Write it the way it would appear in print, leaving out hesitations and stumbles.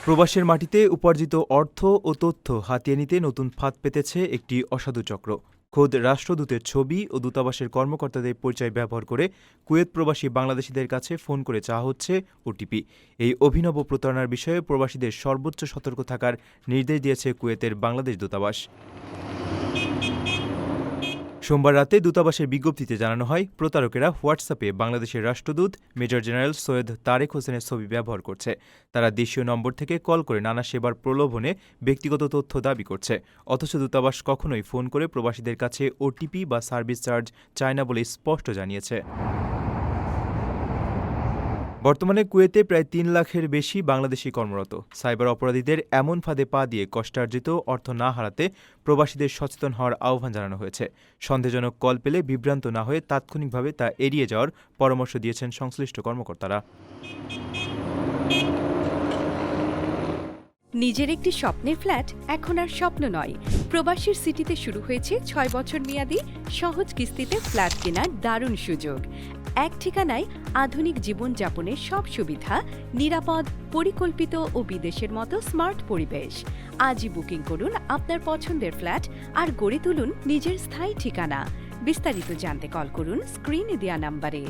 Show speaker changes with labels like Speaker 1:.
Speaker 1: প্রবাসের মাটিতে উপার্জিত অর্থ ও তথ্য হাতিয়ে নিতে নতুন ফাঁদ পেতেছে একটি অসাধু চক্র। খোদ রাষ্ট্রদূতের ছবি ও দূতাবাসের কর্মকর্তাদের পরিচয় ব্যবহার করে কুয়েত প্রবাসী বাংলাদেশিদের কাছে ফোন করে চাওয়া হচ্ছে ওটিপি। এই অভিনব প্রতারণার বিষয়ে প্রবাসীদের সর্বোচ্চ সতর্ক থাকার নির্দেশ দিয়েছে কুয়েতের বাংলাদেশ দূতাবাস। সোমবার রাতে দূতাবাসের বিজ্ঞপ্তিতে জানানো হয়, প্রতারকেরা হোয়াটসঅ্যাপে বাংলাদেশের রাষ্ট্রদূত মেজর জেনারেল সৈয়দ তারেক হোসেনের ছবি ব্যবহার করছে। তারা দেশীয় নম্বর থেকে কল করে নানা সেবার প্রলোভনে ব্যক্তিগত তথ্য দাবি করছে। অথচ দূতাবাস কখনোই ফোন করে প্রবাসীদের কাছে ওটিপি বা সার্ভিস চার্জ চায় না বলে স্পষ্ট জানিয়েছে। বর্তমানে কুয়েতে প্রায় ৩ লাখের বেশি বাংলাদেশি কর্মরত। সাইবার অপরাধীদের এমন ফাঁদে পা দিয়ে কষ্টার্জিত অর্থ না হারাতে প্রবাসীদের সচেতন হওয়ার আহ্বান জানানো হয়েছে। সন্দেহজনক কল পেলে বিভ্রান্ত না হয়ে তাৎক্ষণিকভাবে তা এড়িয়ে যাওয়ার পরামর্শ দিয়েছেন সংশ্লিষ্ট কর্মকর্তারা।
Speaker 2: নিজের একটি স্বপ্নের ফ্ল্যাট এখন আর স্বপ্ন নয়। প্রবাসীর সিটিতে শুরু হয়েছে ৬ বছর মেয়াদী সহজ কিস্তিতে ফ্ল্যাট কেনার দারুণ সুযোগ। এক ঠিকানায় আধুনিক জীবনযাপনের সব সুবিধা, নিরাপদ, পরিকল্পিত ও বিদেশের মতো স্মার্ট পরিবেশ। আজই বুকিং করুন আপনার পছন্দের ফ্ল্যাট আর গড়ে তুলুন নিজের স্থায়ী ঠিকানা। বিস্তারিত জানতে কল করুন স্ক্রিনে দেওয়া নাম্বারে।